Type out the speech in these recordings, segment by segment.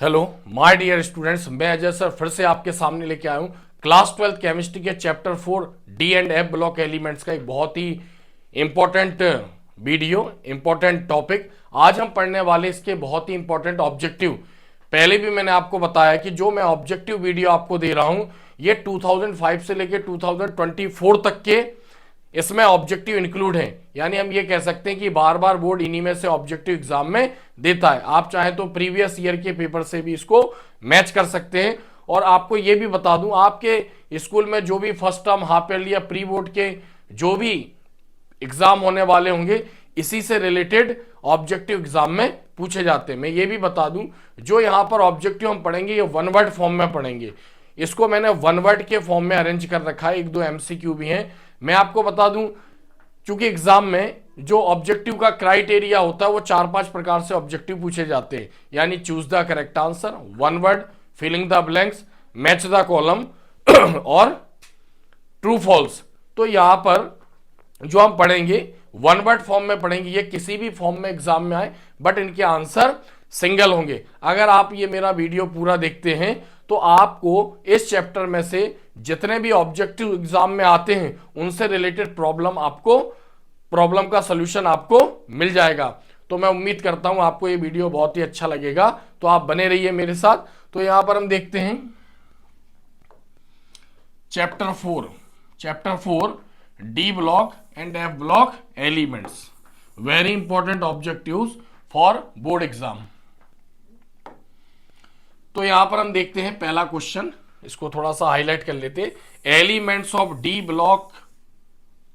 Hello my dear students, मैं Ajay sir फिर से आपके सामने लेके आया हूँ क्लास 12th केमिस्ट्री के chapter 4 D and F block elements का एक बहुत ही इंपॉर्टेंट वीडियो, इंपॉर्टेंट टॉपिक। आज हम पढ़ने वाले इसके बहुत ही इंपॉर्टेंट ऑब्जेक्टिव। पहले भी मैंने आपको बताया कि जो मैं ऑब्जेक्टिव वीडियो आपको दे रहा हूँ ये 2005 से लेके 2024 तक के इसमें ऑब्जेक्टिव इंक्लूड है। यानी हम ये कह सकते हैं कि बार बार बोर्ड इन्हीं में से ऑब्जेक्टिव एग्जाम में देता है। आप चाहें तो प्रीवियस ईयर के पेपर से भी इसको मैच कर सकते हैं। और आपको ये भी बता दूं, आपके स्कूल में जो भी फर्स्ट टर्म, हाफ ईयरली या प्री बोर्ड के जो भी एग्जाम होने वाले होंगे इसी से रिलेटेड ऑब्जेक्टिव एग्जाम में पूछे जाते हैं। मैं ये भी बता दूं, जो यहाँ पर ऑब्जेक्टिव हम पढ़ेंगे ये वन वर्ड फॉर्म में पढ़ेंगे। इसको मैंने वन वर्ड के फॉर्म में अरेंज कर रखा है, एक दो एमसीक्यू भी हैं। मैं आपको बता दूं, चूंकि एग्जाम में जो ऑब्जेक्टिव का क्राइटेरिया होता है वो 4-5 प्रकार से ऑब्जेक्टिव पूछे जाते हैं। यानी choose the correct answer, one word, filling the blanks, match the column और ट्रू फॉल्स। तो यहां पर जो हम पढ़ेंगे वन वर्ड फॉर्म में पढ़ेंगे, ये किसी भी फॉर्म में एग्जाम में आए बट इनके आंसर सिंगल होंगे। अगर आप ये मेरा वीडियो पूरा देखते हैं तो आपको इस चैप्टर में से जितने भी ऑब्जेक्टिव एग्जाम में आते हैं उनसे रिलेटेड प्रॉब्लम का सॉल्यूशन आपको मिल जाएगा। तो मैं उम्मीद करता हूं आपको ये वीडियो बहुत ही अच्छा लगेगा, तो आप बने रहिए मेरे साथ। तो यहां पर हम देखते हैं chapter 4 D block and F block elements, very important objectives for board exam. तो यहां पर हम देखते हैं पहला क्वेश्चन, इसको थोड़ा सा हाईलाइट कर लेते हैं। Elements of D block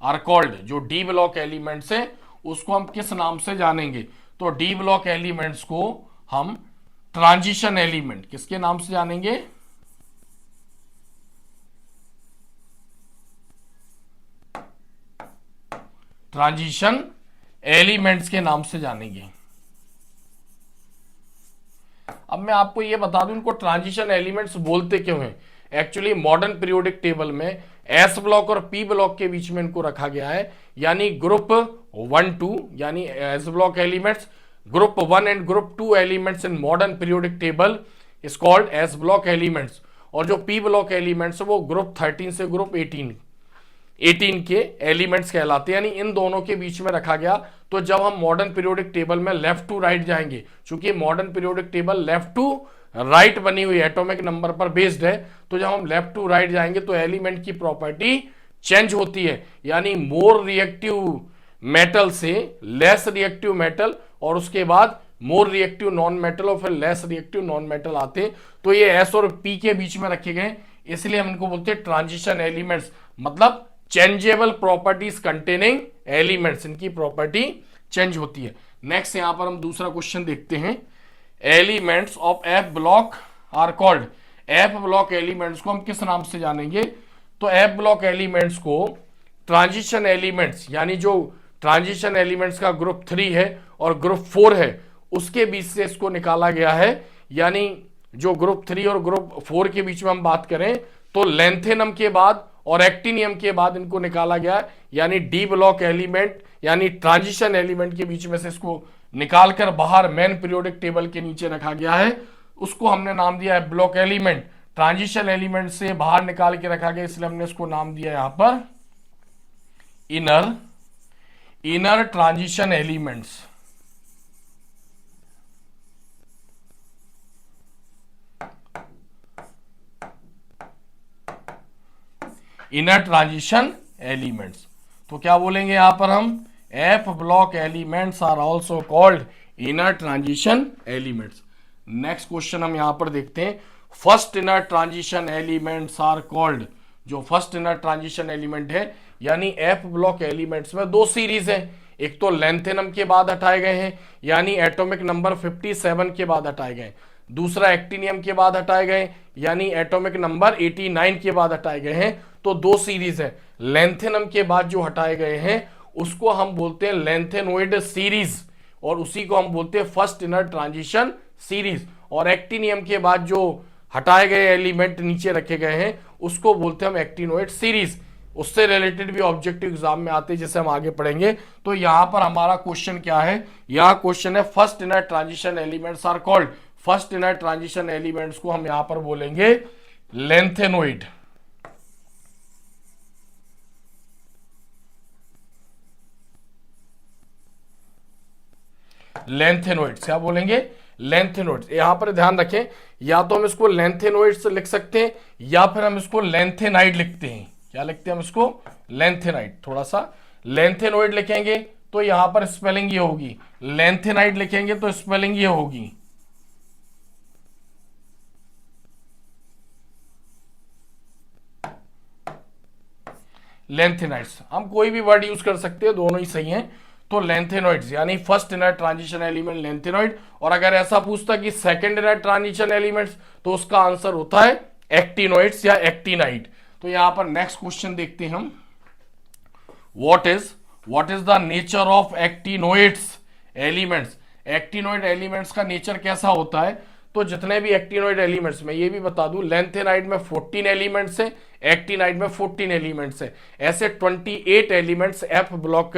are called, जो डी ब्लॉक एलिमेंट्स है उसको हम किस नाम से जानेंगे? तो डी ब्लॉक एलिमेंट्स को हम ट्रांजिशन एलिमेंट, किसके नाम से जानेंगे? ट्रांजिशन एलिमेंट्स के नाम से जानेंगे। अब मैं आपको यह बता दूं इनको ट्रांजिशन एलिमेंट्स बोलते क्यों हैं। एक्चुअली मॉडर्न पीरियोडिक टेबल में एस ब्लॉक और पी ब्लॉक के बीच में इनको रखा गया है। यानी ग्रुप 1-2 यानी S block elements, group 1 and group 2 elements in modern periodic table is called S block elements. और जो पी ब्लॉक एलिमेंट्स वो ग्रुप 13 से ग्रुप 18 के एलिमेंट्स कहलाते हैं। यानी इन दोनों के बीच में रखा गया। तो जब हम मॉडर्न पीरियोडिक टेबल में लेफ्ट टू राइट जाएंगे, चूंकि modern periodic table left to right बनी हुई एटॉमिक नंबर पर बेस्ड है, तो जब हम लेफ्ट टू राइट जाएंगे तो एलिमेंट की प्रॉपर्टी चेंज होती है। यानी मोर रिएक्टिव मेटल से लेस रिएक्टिव मेटल, और उसके बाद मोर रिएक्टिव नॉन मेटल और फिर लेस रिएक्टिव नॉन मेटल आते हैं। तो ये एस और पी के बीच में रखे गए, इसलिए हम इनको बोलते हैं ट्रांजिशन एलिमेंट्स, मतलब चेंजेबल प्रॉपर्टीज कंटेनिंग एलिमेंट्स, इनकी प्रॉपर्टी चेंज होती है। नेक्स्ट यहां पर हम दूसरा क्वेश्चन देखते हैं। Elements of F block are called, F block elements को हम किस नाम से जानेंगे? तो एफ ब्लॉक एलिमेंट्स को ट्रांजिशन एलिमेंट्स, यानी जो ट्रांजिशन एलिमेंट्स का ग्रुप 3 है और ग्रुप 4 है उसके बीच से इसको निकाला गया है। यानी जो ग्रुप 3 और ग्रुप 4 के बीच में हम बात करें तो लेंथेनम के बाद और एक्टिनियम के बाद इनको निकाला गया। यानी डी ब्लॉक एलिमेंट यानी ट्रांजिशन एलिमेंट के बीच में से इसको निकालकर बाहर मेन पीरियोडिक टेबल के नीचे रखा गया है, उसको हमने नाम दिया है ब्लॉक एलिमेंट। ट्रांजिशन एलिमेंट से बाहर निकाल के रखा गया, इसलिए हमने इसको नाम दिया यहां पर inner transition elements. Inner transition elements. तो क्या बोलेंगे यहां पर हम? F block elements are also called inner transition elements. Next question हम यहां पर देखते हैं। First inner transition elements are called, जो फर्स्ट इनर ट्रांजिशन एलिमेंट है यानी एफ ब्लॉक एलिमेंट्स में दो सीरीज है। एक तो लेंथेनम के बाद हटाए गए हैं, यानी एटॉमिक नंबर 57 के बाद हटाए गए। दूसरा एक्टिनियम के बाद हटाए गए, यानी एटॉमिक नंबर 89 के बाद हटाए गए हैं। तो दो सीरीज है। लेंथेनम के बाद जो हटाए गए हैं उसको हम बोलते हैं लेंथेनोइड सीरीज, और उसी को हम बोलते हैं फर्स्ट इनर ट्रांजिशन सीरीज। और एक्टिनियम के बाद जो हटाए गए एलिमेंट नीचे रखे गए हैं उसको बोलते हैं हम एक्टिनोइड सीरीज। उससे रिलेटेड भी ऑब्जेक्टिव एग्जाम में आते हैं, जिसे हम आगे पढ़ेंगे। तो यहां पर हमारा क्वेश्चन क्या है? यहां क्वेश्चन है first inner transition elements are called, first inner transition elements को हम यहां पर बोलेंगे लेंथेनोइड। लेंथेनोइड्स क्या बोलेंगे? लेंथेनोइड्स। यहां पर ध्यान रखें, या तो हम इसको लेंथेनोइड्स लिख सकते हैं या फिर हम इसको लेंथेनाइड लिखते हैं। क्या लिखते हैं हम इसको? लेंथेनाइड। थोड़ा सा लेंथेनोइड लिखेंगे तो यहां पर स्पेलिंग ये होगी, लेंथेनाइड लिखेंगे तो स्पेलिंग ये होगी। लेंथेनाइड्स, हम कोई भी वर्ड यूज कर सकते हैं, दोनों ही सही हैं। तो लेंथेनोइड्स यानी first inner transition element lanthanoid. और अगर ऐसा पूछता कि सेकंड इनर ट्रांजिशन एलिमेंट्स, तो उसका आंसर होता है एक्टिनोइड्स या एक्टिनाइड। तो यहां पर नेक्स्ट क्वेश्चन देखते हैं हम, what is the nature of actinoids elements. Actinoid elements का नेचर कैसा होता है? तो जितने भी एक्टिनोइड एलिमेंट्स में, ये भी बता दूं, लेंथेनाइड में 14 एलिमेंट्स हैं, एक्टिनाइड में 14 एलिमेंट्स हैं। ऐसे 28 एलिमेंट्स एफ ब्लॉक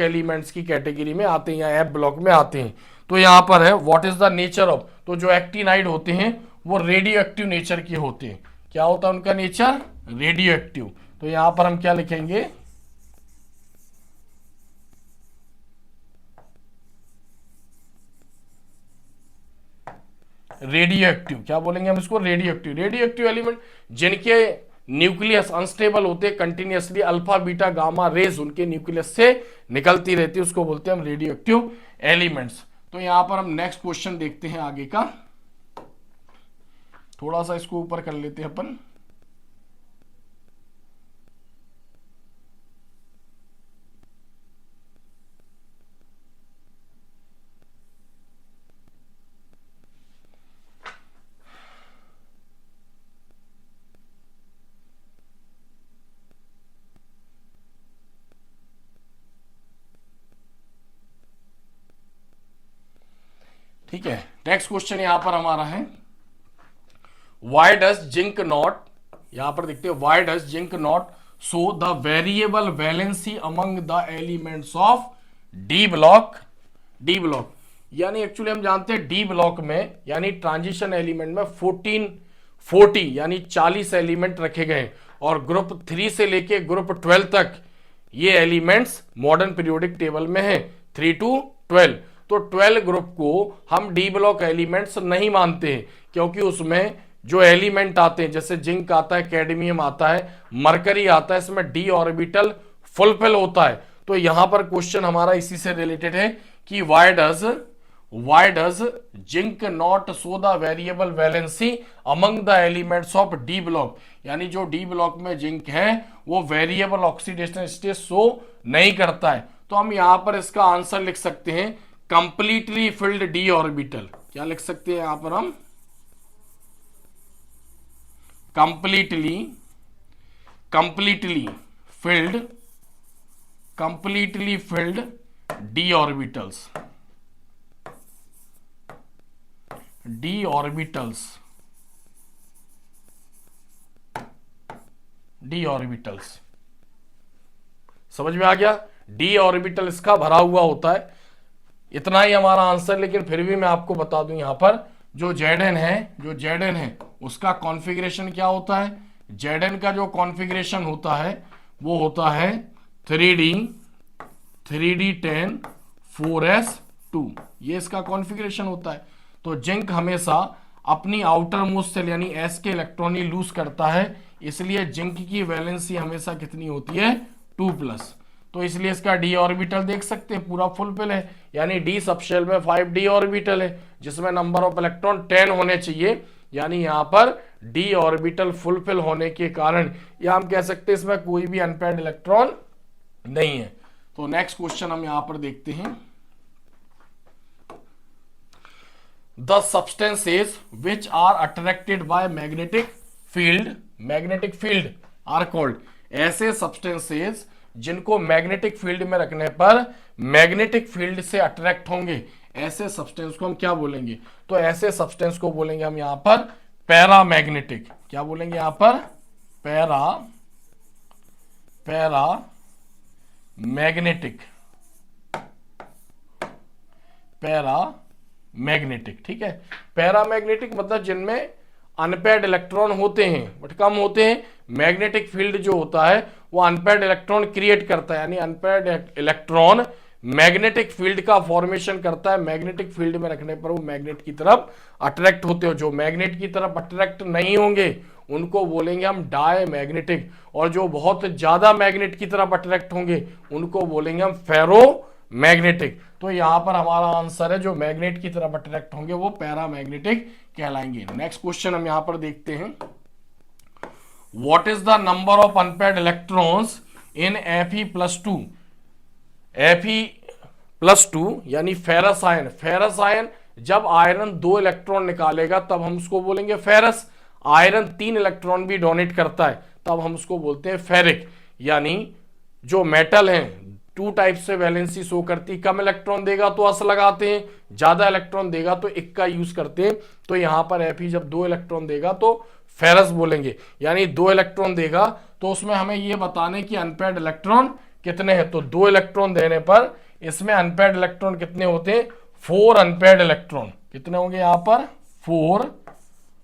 एलिमेंट्स की कैटेगरी में आते हैं या एफ ब्लॉक में आते हैं। तो यहां पर है what is the nature of, तो जो एक्टिनाइड होते हैं वो रेडियो एक्टिव नेचर के होते हैं। क्या होता है उनका नेचर? Radio active. तो यहां पर हम क्या लिखेंगे? Radio active. क्या बोलेंगे हम इसको? Radio active. Radio active element जिनके न्यूक्लियस अनस्टेबल होते हैं, continuously alpha beta gamma rays उनके न्यूक्लियस से निकलती रहती है, उसको बोलते हैं हम रेडियो एक्टिव एलिमेंट्स। तो यहां पर हम नेक्स्ट क्वेश्चन देखते हैं आगे का। थोड़ा सा इसको ऊपर कर लेते हैं अपन। ठीक है, नेक्स्ट क्वेश्चन यहां पर हमारा है, वाई डज जिंक नॉट, यहां पर देखते हैं, why does zinc not show the variable valency among the elements of D block. D block यानी एक्चुअली हम जानते हैं डी ब्लॉक में यानी ट्रांजिशन एलिमेंट में 40 यानी 40 एलिमेंट रखे गए, और ग्रुप 3 से लेके ग्रुप 12 तक ये एलिमेंट्स मॉडर्न पीरियोडिक टेबल में है, 3 to 12। तो 12 ग्रुप को हम डी ब्लॉक एलिमेंट्स नहीं मानते हैं, क्योंकि उसमें जो एलिमेंट आते हैं, जैसे जिंक आता है, कैडमियम आता है, मरकरी आता है, इसमें डी ऑर्बिटल फुलफिल होता है। तो यहां पर क्वेश्चन हमारा इसी से रिलेटेड है कि why does zinc not show the variable valency among the elements of D block, यानी जो डी ब्लॉक में जिंक है वो वेरिएबल ऑक्सीडेशन स्टेट शो नहीं करता है। तो हम यहां पर इसका आंसर लिख सकते हैं कंप्लीटली फिल्ड डी ऑर्बिटल। क्या लिख सकते हैं यहां पर हम? Completely filled D orbitals. समझ में आ गया? डी ऑर्बिटल इसका भरा हुआ होता है। इतना ही हमारा आंसर, लेकिन फिर भी मैं आपको बता दूं यहां पर जो Zn है उसका कॉन्फ़िगरेशन क्या होता है? Zn का जो कॉन्फ़िगरेशन होता है वो होता है 3D10 4s2, ये इसका कॉन्फ़िगरेशन होता है। तो जिंक हमेशा अपनी आउटर मोस्ट सेल यानी s के इलेक्ट्रॉन ही लूज करता है, इसलिए जिंक की वैलेंसी हमेशा कितनी होती है? 2+। तो इसलिए इसका डी ऑर्बिटल देख सकते हैं पूरा फुलफिल है, यानी डी सबशेल में 5d ऑर्बिटल है जिसमें नंबर ऑफ इलेक्ट्रॉन 10 होने चाहिए, यानी यहां पर डी ऑर्बिटल फुलफिल होने के कारण या हम कह सकते हैं इसमें कोई भी अनपेयर्ड इलेक्ट्रॉन नहीं है। तो नेक्स्ट क्वेश्चन हम यहां पर देखते हैं, the substances which are attracted by magnetic field are called. ऐसे सब्सटेंसेस जिनको मैग्नेटिक फील्ड में रखने पर मैग्नेटिक फील्ड से अट्रैक्ट होंगे, ऐसे सब्सटेंस को हम क्या बोलेंगे? तो ऐसे सब्सटेंस को बोलेंगे हम यहां पर पैरामैग्नेटिक। क्या बोलेंगे यहां पर? पैरामैग्नेटिक मैग्नेटिक, ठीक है। पैरामैग्नेटिक मतलब जिनमें अनपेयर्ड इलेक्ट्रॉन होते हैं बट कम होते हैं। मैग्नेटिक फील्ड जो होता है वो अनपेयर्ड इलेक्ट्रॉन क्रिएट करता है, यानी अनपेयर्ड इलेक्ट्रॉन मैग्नेटिक फील्ड का फॉर्मेशन करता है। मैग्नेटिक फील्ड में रखने पर वो मैग्नेट की तरफ अट्रैक्ट होते हो। जो मैग्नेट की तरफ अट्रैक्ट नहीं होंगे उनको बोलेंगे हम डाई मैग्नेटिक, और जो बहुत ज्यादा मैग्नेट की तरफ अट्रैक्ट होंगे उनको बोलेंगे हम फेरो मैग्नेटिक। तो यहां पर हमारा आंसर है जो मैग्नेट की तरफ अट्रैक्ट होंगे वो पैरामैग्नेटिक कहलाएंगे। नेक्स्ट क्वेश्चन हम यहां पर देखते हैं, what is the number of unpaired electrons in Fe+2। Fe+2 यानी फेरस आयन। फेरस आयन जब आयरन 2 इलेक्ट्रॉन निकालेगा तब हम उसको बोलेंगे फेरस। आयरन 3 इलेक्ट्रॉन भी डोनेट करता है तब हम उसको बोलते हैं फेरिक। यानी जो मेटल है 2 टाइप से वैलेंसी शो करती, कम इलेक्ट्रॉन देगा तो अस लगाते हैं, ज्यादा इलेक्ट्रॉन देगा तो इक्का यूज करते हैं। तो यहां पर Fe जब 2 इलेक्ट्रॉन देगा तो फेरस बोलेंगे। यानी 2 इलेक्ट्रॉन देगा तो उसमें हमें यह बताने कि अनपेयर्ड इलेक्ट्रॉन कितने हैं। तो 2 इलेक्ट्रॉन देने पर इसमें अनपेयर्ड इलेक्ट्रॉन कितने होते हैं, 4 अनपेयर्ड इलेक्ट्रॉन। कितने होंगे यहां पर, 4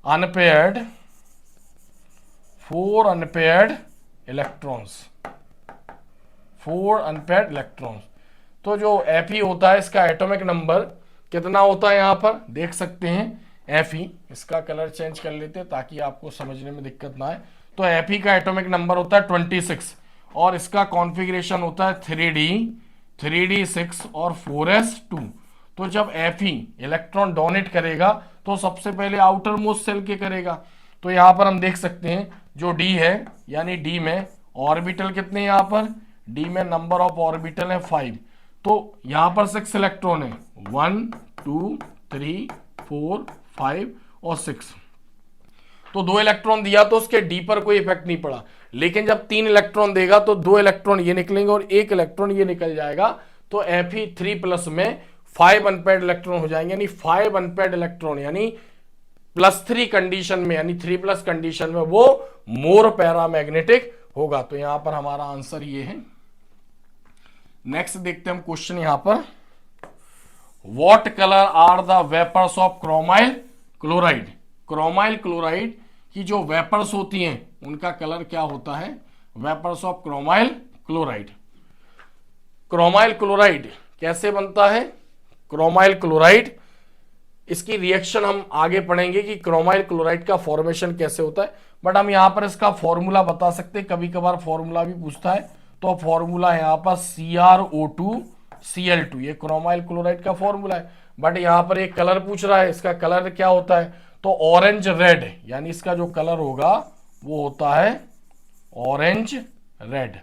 अनपेयर्ड इलेक्ट्रॉन्स, 4 अनपेयर्ड इलेक्ट्रॉन्स। तो जो Fe होता है इसका एटॉमिक नंबर कितना होता है, यहां पर देख सकते हैं Fe। इसका कलर चेंज कर लेते हैं ताकि आपको समझने में दिक्कत ना आए। तो Fe का एटॉमिक नंबर होता है 26 और इसका कॉन्फ़िगरेशन होता है 3d6 और 4s2। तो जब Fe इलेक्ट्रॉन डोनेट करेगा तो सबसे पहले आउटर मोस्ट सेल के करेगा। तो यहां पर हम देख सकते हैं जो D है, यानी D में ऑर्बिटल कितने हैं, यहां पर D में नंबर ऑफ ऑर्बिटल है 5। तो यहां पर 6 इलेक्ट्रॉन है, 1 2 3 4 5 और 6। तो 2 इलेक्ट्रॉन दिया तो उसके डी पर कोई इफेक्ट नहीं पड़ा। लेकिन जब 3 इलेक्ट्रॉन देगा तो 2 इलेक्ट्रॉन ये निकलेंगे और 1 इलेक्ट्रॉन ये निकल जाएगा। तो Fe3+ में 5 अनपेयर्ड इलेक्ट्रॉन हो जाएंगे, यानी 5 अनपेयर्ड इलेक्ट्रॉन, यानी +3 कंडीशन में, यानी 3+ कंडीशन में वो मोर पैरामैग्नेटिक होगा। तो यहां पर हमारा आंसर ये है। नेक्स्ट देखते हैं हम क्वेश्चन यहां पर, what colour are the vapours of chromyl chloride. Chromyl chloride की जो वेपर्स होती हैं उनका कलर क्या होता है, vapours of chromyl chloride. Chromyl chloride कैसे बनता है, क्रोमाइल क्लोराइड, इसकी रिएक्शन हम आगे पढ़ेंगे कि क्रोमाइल क्लोराइड का फॉर्मेशन कैसे होता है। बट हम यहां पर इसका फॉर्मूला बता सकते हैं, कभी कभार फॉर्मूला भी पूछता है। तो फॉर्मूला यहां पर CrO2Cl2, ये क्रोमाइल क्लोराइड का फॉर्मूला है। बट यहां पर एक कलर पूछ रहा है, इसका कलर क्या होता है, तो ऑरेंज रेड, यानी इसका जो कलर होगा वो होता है orange red.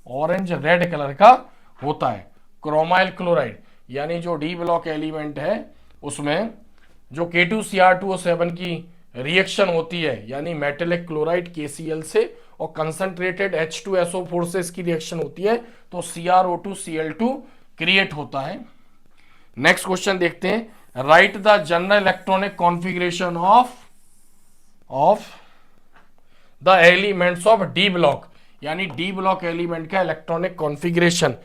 Orange red colour का होता है क्रोमाइल क्लोराइड। यानी जो डी ब्लॉक एलिमेंट है उसमें जो K2Cr2O7 की रिएक्शन होती है, यानी मेटेलिक क्लोराइड KCl से और कंसंट्रेटेड H2SO4 से इसकी रिएक्शन होती है, तो CrO2Cl2 क्रिएट होता है। नेक्स्ट क्वेश्चन देखते हैं, right the general electronic configuration of the elements of D block. यानी डी ब्लॉक एलिमेंट का इलेक्ट्रॉनिक कॉन्फ़िगरेशन।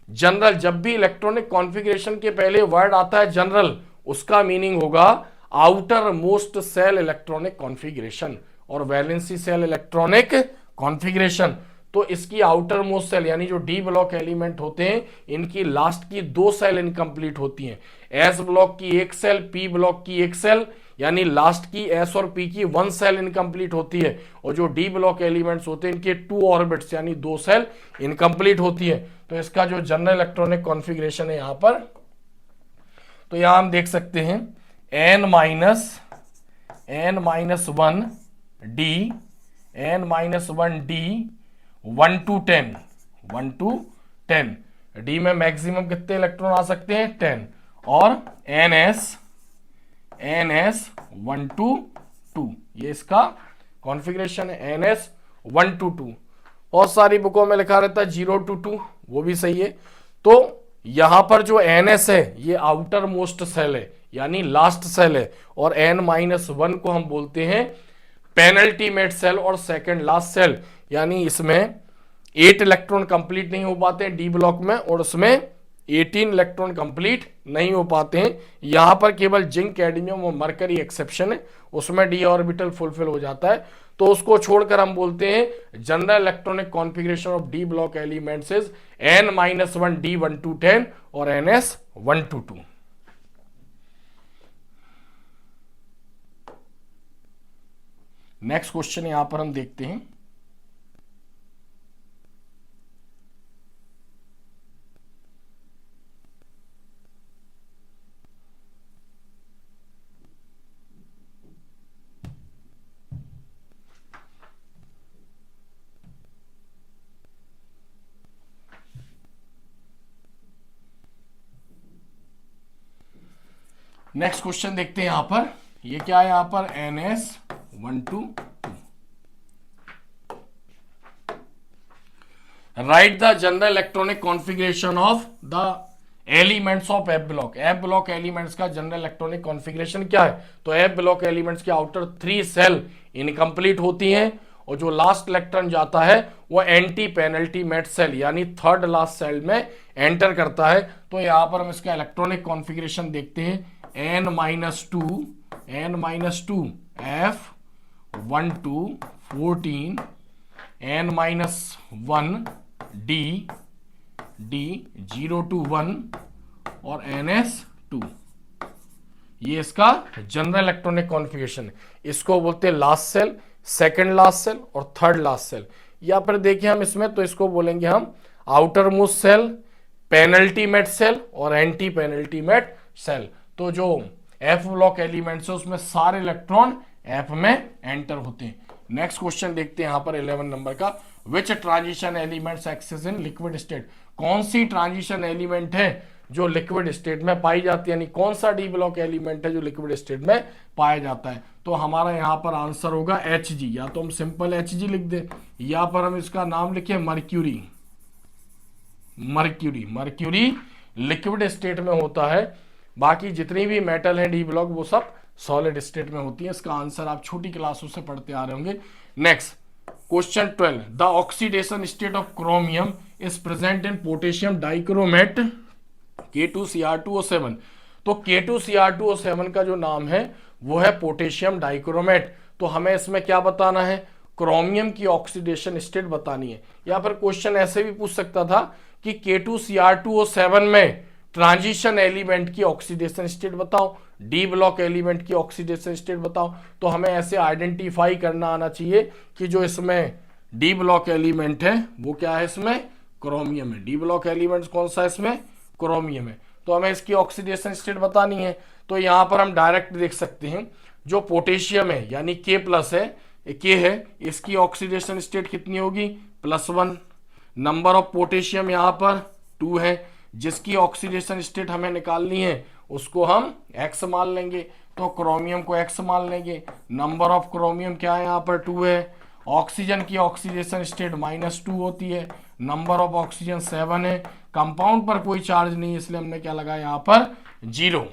जनरल, जब भी इलेक्ट्रॉनिक कॉन्फ़िगरेशन के पहले वर्ड आता है जनरल, उसका मीनिंग होगा outermost shell electronic configuration और वैलेंसी सेल इलेक्ट्रॉनिक कॉन्फ़िगरेशन। तो इसकी आउटर मोस्ट सेल, यानी जो डी ब्लॉक एलिमेंट होते हैं इनकी लास्ट की 2 सेल इनकम्प्लीट होती हैं। एस ब्लॉक की 1 सेल, पी ब्लॉक की 1 सेल, यानी लास्ट की एस और पी की 1 सेल इनकम्प्लीट होती है। और जो डी ब्लॉक एलिमेंट्स होते हैं इनके 2 ऑर्बिट्स, यानी 2 सेल इनकम्प्लीट होती है। तो इसका जो जनरल इलेक्ट्रॉनिक कॉन्फ़िगरेशन है यहां पर, तो यहां हम देख सकते हैं n-1d 1 to 10 डी में मैक्सिमम कितने इलेक्ट्रॉन आ सकते हैं, 10। और ns 1 to 2, ये इसका कॉन्फ़िगरेशन है, ns 1 to 2। बहुत सारी बुकों में लिखा रहता है 0 to 2, वो भी सही है। तो यहां पर जो ns है ये आउटर मोस्ट सेल है, यानी लास्ट सेल है। और n-1 को हम बोलते हैं पेनल्टीमेट सेल और सेकंड लास्ट सेल। यानी इसमें 8 इलेक्ट्रॉन कंप्लीट नहीं हो पाते डी ब्लॉक में और उसमें 18 इलेक्ट्रॉन कंप्लीट नहीं हो पाते हैं। यहां पर केवल जिंक, कैडमियम और मरकरी एक्सेप्शन है, उसमें डी ऑर्बिटल फुलफिल हो जाता है। तो उसको छोड़कर हम बोलते हैं general electronic configuration of D block elements is n-1 d1-10 और ns1-2। नेक्स्ट क्वेश्चन यहां पर हम देखते हैं। नेक्स्ट क्वेश्चन देखते हैं यहां पर, ये क्या है यहां पर ns1-2। Right the general electronic configuration of the elements of F block. F block elements का जनरल इलेक्ट्रॉनिक कॉन्फ़िगरेशन क्या है? तो एफ ब्लॉक एलिमेंट्स के आउटर 3 सेल इनकम्प्लीट होती हैं और जो लास्ट इलेक्ट्रॉन जाता है वो एंटी पेनल्टी मेट सेल यानी थर्ड लास्ट सेल में एंटर करता है। तो यहां पर हम इसका इलेक्ट्रॉनिक कॉन्फ़िगरेशन देखते हैं n-2 f12 14 n-1 d0-1 और ns2। ये इसका जनरल इलेक्ट्रॉनिक कॉन्फ़िगरेशन है। इसको बोलते हैं last shell, second last shell और थर्ड लास्ट सेल। या फिर देखिए हम इसमें तो इसको बोलेंगे हम outermost shell, penultimate shell और एंटी पेनल्टीमेट सेल। तो जो एफ ब्लॉक एलिमेंट्स है उसमें सारे इलेक्ट्रॉन एफ में एंटर होते हैं। नेक्स्ट क्वेश्चन देखते हैं यहां पर 11 नंबर का, विच transition elements exist in liquid state. कौन सी ट्रांजिशन एलिमेंट है जो लिक्विड स्टेट में पाई जाती है, यानी कौन सा डी ब्लॉक एलिमेंट है जो लिक्विड स्टेट में पाया जाता है। तो हमारा यहां पर आंसर होगा Hg, या तो हम सिंपल Hg लिख दें या पर हम इसका नाम लिखे मर्क्यूरी। मर्क्यूरी लिक्विड स्टेट में होता है, बाकी जितनी भी मेटल है डी ब्लॉक वो सब सॉलिड स्टेट में होती है। इसका आंसर आप छोटी क्लासों से पढ़ते आ रहे होंगे। Next question 12, the oxidation state of chromium is present in potassium dichromate K2Cr2O7। तो K2Cr2O7 का जो नाम है वो है पोटेशियम डाइक्रोमेट। तो हमें इसमें क्या बताना है? क्रोमियम की ऑक्सीडेशन स्टेट बतानी है। या फिर क्वेश्चन ऐसे भी पूछ सकता था कि K2Cr2O7 में ट्रांजिशन एलिमेंट की ऑक्सीडेशन स्टेट बताओ, डी ब्लॉक एलिमेंट की ऑक्सीडेशन स्टेट बताओ। तो हमें ऐसे आइडेंटिफाई करना आना चाहिए कि जो इसमें डी ब्लॉक एलिमेंट है वो क्या है, इसमें क्रोमियम है। डी ब्लॉक एलिमेंट कौन सा है? इसमें क्रोमियम है। तो हमें इसकी ऑक्सीडेशन स्टेट बतानी है। तो यहां पर हम डायरेक्ट देख सकते हैं जो पोटेशियम है यानी K+ है, K है, इसकी ऑक्सीडेशन स्टेट कितनी होगी? +1। नंबर ऑफ पोटेशियम यहां पर 2 है, जिसकी ऑक्सीडेशन स्टेट हमें निकालनी है उसको हम x मान लेंगे। तो क्रोमियम को x मान लेंगे। नंबर ऑफ क्रोमियम क्या है? यहाँ पर 2 है। ऑक्सीजन की ऑक्सीडेशन स्टेट -2 होती है। नंबर ऑफ ऑक्सीजन 7 है। कंपाउंड पर कोई चार्ज नहीं है इसलिए हमने क्या लगाया यहाँ पर 0।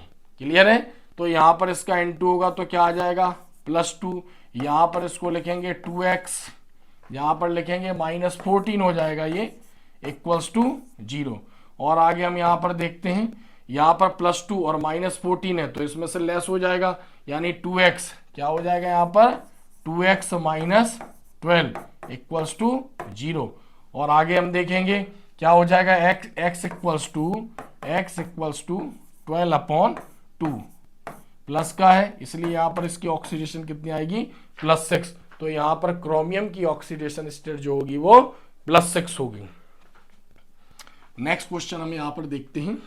क्लियर है? तो यहाँ पर इसका N2 होगा तो क्या आ जाएगा? +2। यहाँ पर इसको लिखेंगे 2x, यहाँ पर लिखेंगे -14 हो जाएगा ये = 0। और आगे हम यहाँ पर देखते हैं, यहाँ पर +2 और -14 है तो इसमें से लेस हो जाएगा यानी 2x क्या हो जाएगा यहाँ पर? 2x - 12 = 0। और आगे हम देखेंगे क्या हो जाएगा? x = 12/2 प्लस का है इसलिए यहाँ पर इसकी ऑक्सीडेशन कितनी आएगी? +6। तो यहाँ पर क्रोमियम की ऑक्सीडेशन स्टेट जो होगी वो +6 होगी। नेक्स्ट क्वेश्चन हम यहां पर देखते हैं,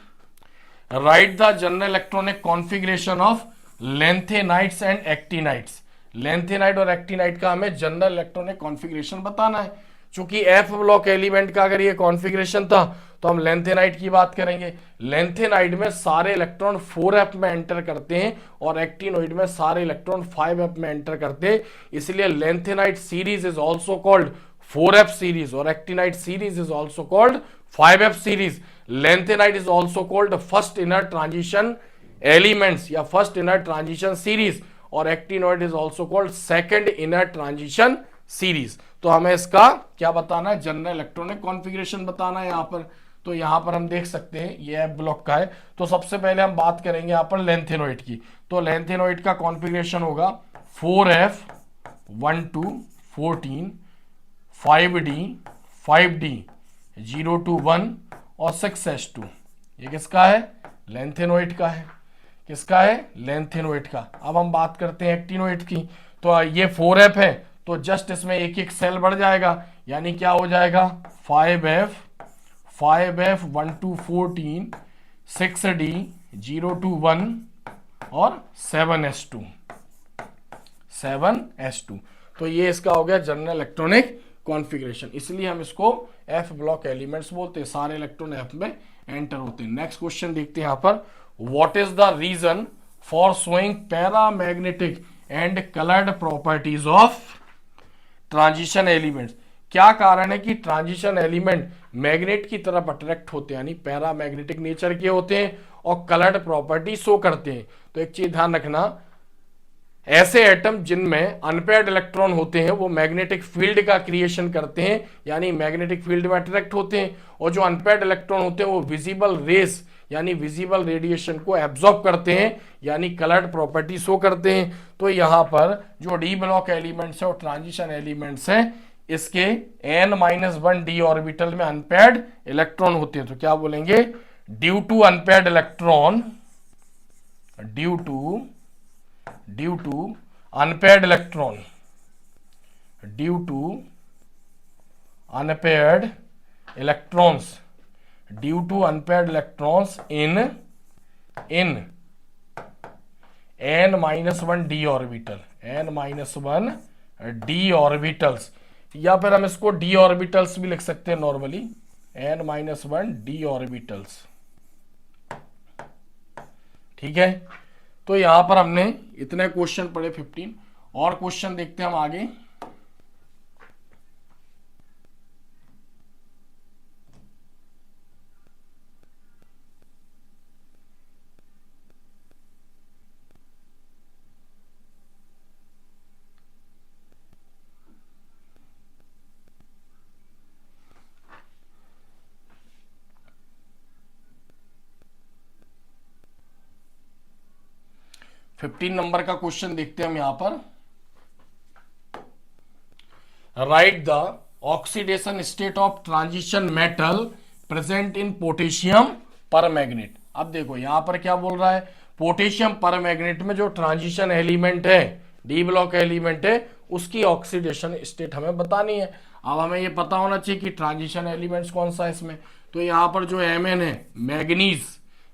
right the general electronic configuration of lanthanides and actinides. Lanthanide और एक्टिनाइट का हमें जनरल इलेक्ट्रॉनिक कॉन्फ़िगरेशन बताना है। चूंकि एफ ब्लॉक एलिमेंट का अगर ये कॉन्फ़िगरेशन था तो हम लेंथेनाइट की बात करेंगे। लेंथेनाइट में सारे इलेक्ट्रॉन 4f में एंटर करते हैं और एक्टिनोइड में सारे इलेक्ट्रॉन 5f में एंटर करते हैं, इसलिए lanthanide series is also called 4f series और actinide series is also called 5f series. Lanthanide is also called first inner transition elements या फर्स्ट इनर ट्रांजिशन सीरीज और actinoid is also called second inner transition series. तो हमें इसका क्या बताना है? General electronic configuration बताना है यहाँ पर। तो तो यहां पर हम देख सकते हैं ये एफ ब्लॉक का है। तो सबसे पहले हम बात करेंगे यहां पर लेंथेनॉइड की। तो लेंथेनॉइड का कॉन्फ़िगरेशन होगा 4f 1 to 14, 5d 5d 0 to 1 और 6s2। ये किसका है? लेंथेनॉइड का है। किसका है? लेंथेनॉइड का। अब हम बात करते हैं एक्टिनोइड की। तो ये 4f है, तो जस्ट इसमें एक एक सेल बढ़ जाएगा, यानी क्या हो जाएगा 5f 1 to 14, 6d 0 to 1 और 7s2। तो ये इसका हो गया जनरल इलेक्ट्रॉनिक कॉन्फ़िगरेशन, इसलिए हम इसको एफ ब्लॉक एलिमेंट्स बोलते हैं। सारे इलेक्ट्रॉन एफ में एंटर होते हैं। नेक्स्ट क्वेश्चन देखते हैं यहां पर, what is the reason for showing paramagnetic and coloured properties of transition elements. क्या कारण है कि ट्रांजिशन एलिमेंट मैग्नेट की तरफ अट्रैक्ट होते हैं, यानी पैरामैग्नेटिक नेचर के होते हैं और कलर्ड प्रॉपर्टी शो करते हैं। तो एक चीज ध्यान रखना, ऐसे एटम जिनमें अनपेयर्ड इलेक्ट्रॉन होते हैं वो मैग्नेटिक फील्ड का क्रिएशन करते हैं, यानी मैग्नेटिक फील्ड में अट्रैक्ट होते हैं, और जो अनपेयर्ड इलेक्ट्रॉन होते हैं वो विजिबल रेस यानी विजिबल रेडिएशन को एब्जॉर्ब करते हैं, यानी कलर्ड प्रॉपर्टी शो करते हैं। तो यहां पर जो डी ब्लॉक एलिमेंट्स है और ट्रांजिशन एलिमेंट्स हैं, इसके n-1 d ऑर्बिटल में अनपेयर्ड इलेक्ट्रॉन होते हैं। तो क्या बोलेंगे, due to unpaired electron, due to unpaired electron, due to unpaired electrons, due to unpaired electrons in n-1 d orbital, n-1 d orbitals, या फिर हम इसको d ऑर्बिटल्स भी लिख सकते हैं नॉर्मली, n-1 d ऑर्बिटल्स। ठीक है, तो यहां पर हमने इतने क्वेश्चन पढ़े 15, और क्वेश्चन देखते हैं हम आगे। फिफ्टीन नंबर का क्वेश्चन देखते हैं हम यहां पर, right the oxidation state of transition metal present in potassium परमैग्नेट। अब देखो यहां पर क्या बोल रहा है, पोटेशियम परमैग्नेट में जो ट्रांजिशन एलिमेंट है, डी ब्लॉक एलिमेंट है, उसकी ऑक्सीडेशन स्टेट हमें बतानी है। अब हमें ये पता होना चाहिए कि ट्रांजिशन एलिमेंट्स कौन सा है इसमें। तो यहां पर जो Mn है,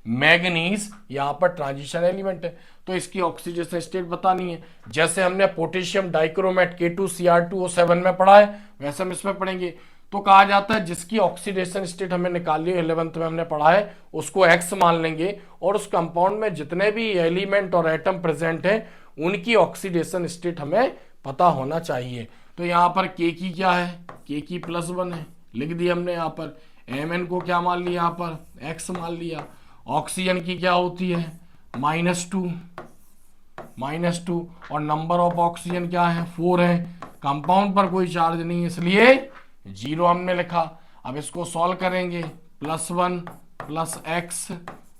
मैग्नीज यहां पर ट्रांजिशन एलिमेंट है, तो इसकी ऑक्सीडेशन स्टेट बतानी है। जैसे हमने पोटेशियम डाइक्रोमेट K2Cr2O7 में पढ़ा है, वैसे हम इसमें पढ़ेंगे। तो कहा जाता है जिसकी ऑक्सीडेशन स्टेट हमें निकाली है, 11th में हमने पढ़ा है, उसको X मान लेंगे, और उस कंपाउंड में जितने भी एलिमेंट और एटम प्रेजेंट है उनकी ऑक्सीडेशन स्टेट हमें पता होना चाहिए। तो यहाँ पर K की क्या है, K की +1 है, लिख दिया हमने। यहाँ पर Mn को क्या मान लिया, यहाँ पर X मान लिया। ऑक्सीजन की क्या होती है, -2, और नंबर ऑफ ऑक्सीजन क्या है, 4 है। कंपाउंड पर कोई चार्ज नहीं है, इसलिए 0 हमने लिखा। अब इसको सॉल्व करेंगे, +1 + x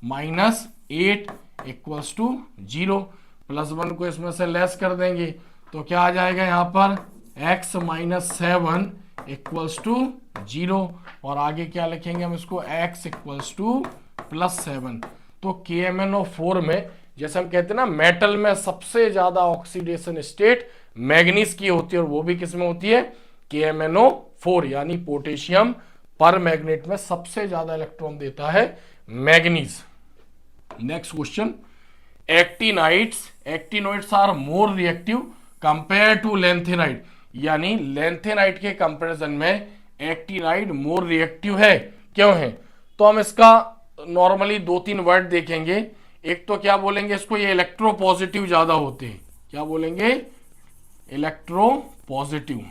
-8 = 0। +1 को इसमें से लेस कर देंगे तो क्या आ जाएगा, यहाँ पर x - 7 = 0, और आगे क्या लिखेंगे हम इसको, x = +7। तो KMnO4 में, जैसे हम कहते हैं ना, मेटल में सबसे ज्यादा ऑक्सीडेशन स्टेट मैग्नीज की होती है, और वो भी किस में होती है, KMnO4, यानी पोटेशियम परमैग्नेट में सबसे ज्यादा इलेक्ट्रॉन देता है manganese. Next question, actinoids are more reactive compare to lanthanide, यानी लेंथेनाइड के कंपैरिजन में एक्टिनाइड मोर रिएक्टिव है, क्यों है। तो हम इसका नॉर्मली 2-3 वर्ड देखेंगे। एक तो क्या बोलेंगे इसको, ये इलेक्ट्रो पॉजिटिव ज्यादा होते हैं। क्या बोलेंगे, इलेक्ट्रो पॉजिटिव।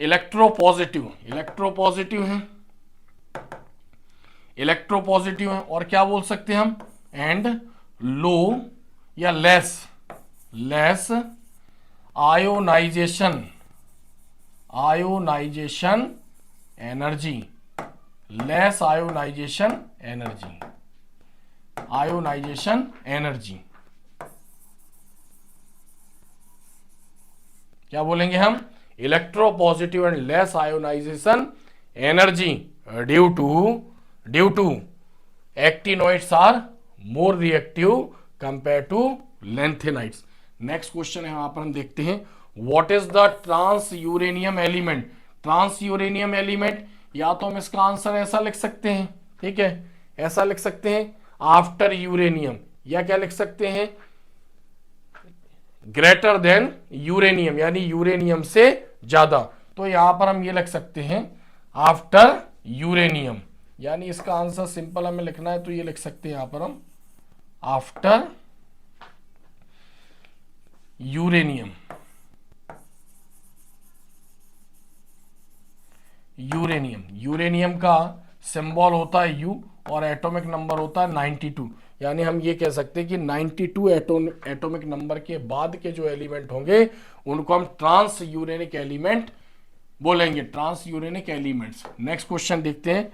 इलेक्ट्रो पॉजिटिव है, और क्या बोल सकते हैं हम, एंड लो या less ionization ionization energy, less ionization energy, ionization energy क्या बोलेंगे हम, electropositive and less ionization energy due to actinoids are more reactive compare to lanthanides. Next question है यहां पर हम देखते हैं, what is the transuranium element. Transuranium element, या तो हम इसका आंसर ऐसा लिख सकते हैं, ठीक है, ऐसा लिख सकते हैं आफ्टर यूरेनियम, या क्या लिख सकते हैं ग्रेटर देन यूरेनियम, यानी यूरेनियम से ज्यादा। तो यहां पर हम ये लिख सकते हैं आफ्टर यूरेनियम, यानी इसका आंसर सिंपल हमें लिखना है तो ये लिख सकते हैं यहां पर हम आफ्टर यूरेनियम। यूरेनियम, यूरेनियम का सिंबल होता है यू और एटॉमिक नंबर होता है 92, यानी हम ये कह सकते हैं कि 92 एटॉमिक नंबर के बाद के जो एलिमेंट होंगे उनको हम ट्रांस यूरेनिक एलिमेंट बोलेंगे, transuranic elements. Next question देखते हैं,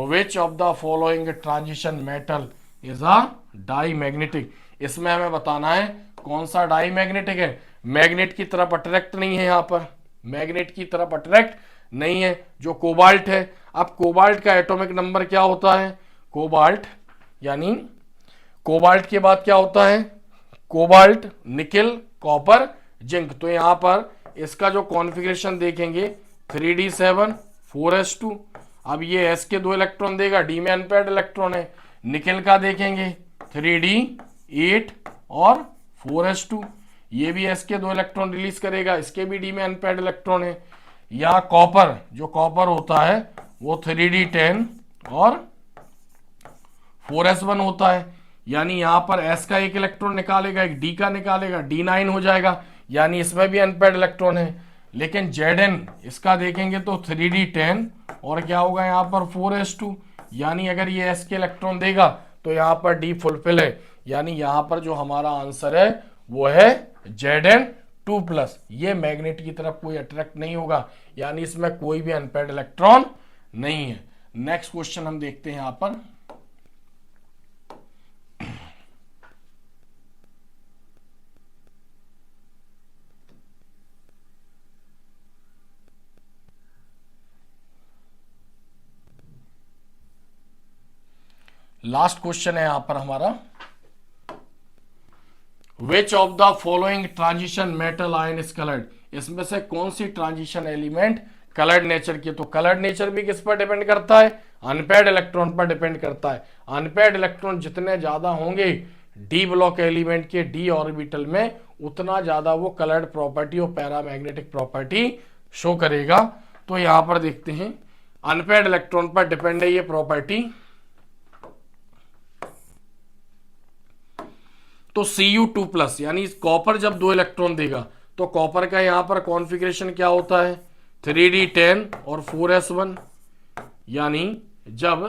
which of the following transition metal is a diamagnetic. इसमें हमें बताना है कौन सा डाई मैग्नेटिक है, मैग्नेट की तरफ अट्रैक्ट नहीं है, यहां पर मैग्नेट की तरफ अट्रैक्ट नहीं है, जो कोबाल्ट है। अब कोबाल्ट का एटॉमिक नंबर क्या होता है, कोबाल्ट, यानी कोबाल्ट के बाद क्या होता है, कोबाल्ट, निकेल, कॉपर, जिंक। तो यहां पर इसका जो कॉन्फ़िगरेशन देखेंगे 3d7 4s2। अब ये s के 2 इलेक्ट्रॉन देगा, d में अनपेयर्ड इलेक्ट्रॉन है। निकेल का देखेंगे 3d8 और 4s2, ये भी s के 2 इलेक्ट्रॉन रिलीज करेगा, इसके भी d में अनपेयर्ड इलेक्ट्रॉन है। या कॉपर, जो कॉपर होता है वो 3d10 और 4s1 होता है, यानी यहां पर s का एक इलेक्ट्रॉन निकालेगा, एक d का निकालेगा, d9 हो जाएगा, यानी इसमें भी अनपेयर्ड इलेक्ट्रॉन है। लेकिन Zn इसका देखेंगे तो 3d10 और क्या होगा यहां पर 4s2, यानी अगर ये s के इलेक्ट्रॉन देगा तो यहां पर d फुलफिल है, यानी यहां पर जो हमारा आंसर है वो है Zn2+। ये मैग्नेट की तरफ कोई अट्रैक्ट नहीं होगा, यानी इसमें कोई भी अनपेयर्ड इलेक्ट्रॉन नहीं है। नेक्स्ट क्वेश्चन हम देखते हैं यहां पर, लास्ट क्वेश्चन है यहां पर हमारा, विच of the following transition metal ion is coloured. इसमें से कौन सी ट्रांजिशन एलिमेंट कलर्ड नेचर की। तो कलर्ड नेचर भी किस पर डिपेंड करता है, अनपेयर्ड इलेक्ट्रॉन पर डिपेंड करता है। अनपेयर्ड इलेक्ट्रॉन जितने ज्यादा होंगे डी ब्लॉक एलिमेंट के डी ऑर्बिटल में, उतना ज्यादा वो कलर्ड प्रॉपर्टी और पैरामैग्नेटिक प्रॉपर्टी शो करेगा। तो यहां पर देखते हैं अनपेयर्ड इलेक्ट्रॉन पर डिपेंड है ये प्रॉपर्टी। तो Cu2+, यानी कॉपर जब 2 इलेक्ट्रॉन देगा तो कॉपर का यहां पर कॉन्फ़िगरेशन क्या होता है 3d10 और 4s1, यानी जब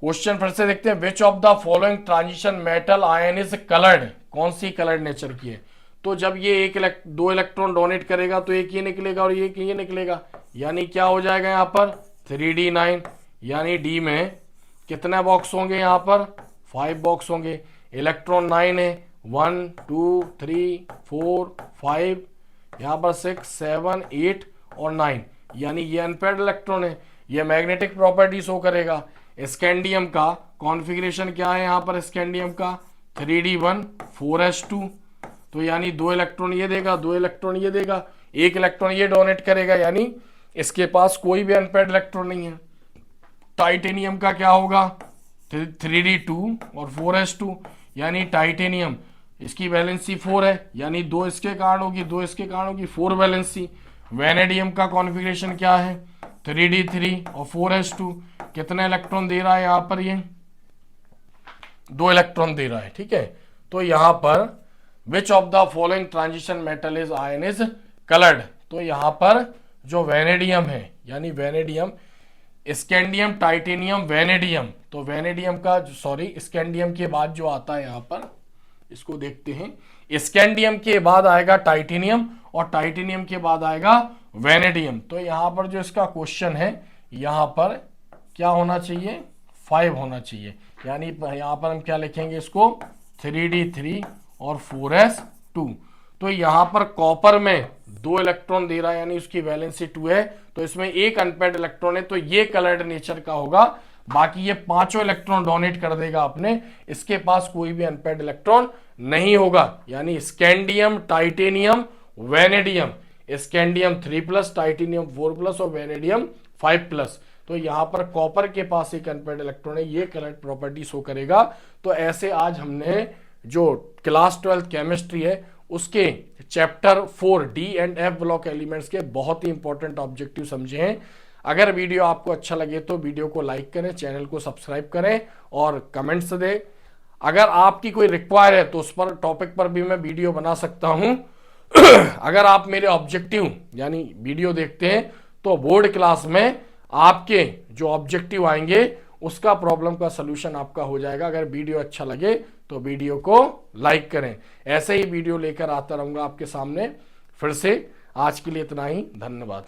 क्वेश्चन फिर से देखते हैं, which of the following transition metal ion is coloured, कौन सी कलर्ड नेचर की है। तो जब ये 2 इलेक्ट्रॉन डोनेट करेगा तो एक ये निकलेगा और एक ये निकलेगा, यानी क्या हो जाएगा यहाँ पर 3d9, यानी डी में कितने बॉक्स होंगे यहाँ पर 5 बॉक्स होंगे। इलेक्ट्रॉन 9 है, 1 2 3 4 5, यहाँ पर 6 7 8 और 9, यानी ये अनपेयर्ड इलेक्ट्रॉन है, ये मैग्नेटिक प्रॉपर्टी शो करेगा। स्कैंडियम का कॉन्फ़िगरेशन क्या है यहाँ पर, स्कैंडियम का 3d1 4s2, तो यानी 2 इलेक्ट्रॉन ये देगा, 2 इलेक्ट्रॉन ये देगा, एक इलेक्ट्रॉन ये डोनेट करेगा, यानी इसके पास कोई भी अनपेयर्ड इलेक्ट्रॉन नहीं है। टाइटेनियम का क्या होगा 3d2 और 4s2, यानी टाइटेनियम इसकी वैलेंसी 4 है, यानी 2 इसके कारण होगी, 2 इसके कारण होगी, 4 वैलेंसी। वेनेडियम का कॉन्फ़िगरेशन क्या है 3d3 और 4s2, कितने इलेक्ट्रॉन दे रहा है यहाँ पर, ये 2 इलेक्ट्रॉन दे रहा है, ठीक है। तो यहाँ पर विच of the following transition metal is ion is coloured, तो यहाँ पर जो वेनेडियम है, यानी वेनेडियम, स्कैंडियम, टाइटेनियम, वेनेडियम, तो वेनेडियम का सॉरी स्कैंडियम के बाद जो आता है यहाँ पर इसको देखते हैं, स्कैंडियम के बाद आएगा टाइटेनियम और टाइटेनियम के बाद आएगा वेनेडियम। तो यहां पर जो इसका क्वेश्चन है, यहां पर क्या होना चाहिए, 5 होना चाहिए। यानी यहां पर हम क्या लिखेंगे इसको, 3d3 और 4s2। तो यहां पर कॉपर में 2 इलेक्ट्रॉन दे रहा है, यानी उसकी वैलेंसी 2 है, तो इसमें एक अनपेड इलेक्ट्रॉन है, तो ये कलर्ड नेचर का होगा। बाकी ये पांचों इलेक्ट्रॉन डोनेट कर देगा अपने, इसके पास कोई भी अनपेड इलेक्ट्रॉन नहीं होगा। यानी scandium, titanium, vanadium, scandium 3+, titanium 4+ और वेनेडियम 5+। तो यहां पर कॉपर के पास एक अनपेड इलेक्ट्रॉन है, ये कलर्ड प्रॉपर्टी शो करेगा। तो ऐसे आज हमने जो क्लास 12 केमिस्ट्री है उसके chapter 4 D and F block elements के बहुत ही इंपॉर्टेंट ऑब्जेक्टिव समझे हैं। अगर वीडियो आपको अच्छा लगे तो वीडियो को लाइक करें, चैनल को सब्सक्राइब करें और कमेंट्स दें। अगर आपकी कोई रिक्वायर है तो उस पर टॉपिक पर भी मैं वीडियो बना सकता हूं। अगर आप मेरे ऑब्जेक्टिव यानी वीडियो देखते हैं तो बोर्ड क्लास में आपके जो ऑब्जेक्टिव आएंगे उसका प्रॉब्लम का सलूशन आपका हो जाएगा। अगर वीडियो अच्छा लगे तो वीडियो को लाइक करें। ऐसे ही वीडियो लेकर आता रहूंगा आपके सामने। फिर से आज के लिए इतना ही, धन्यवाद।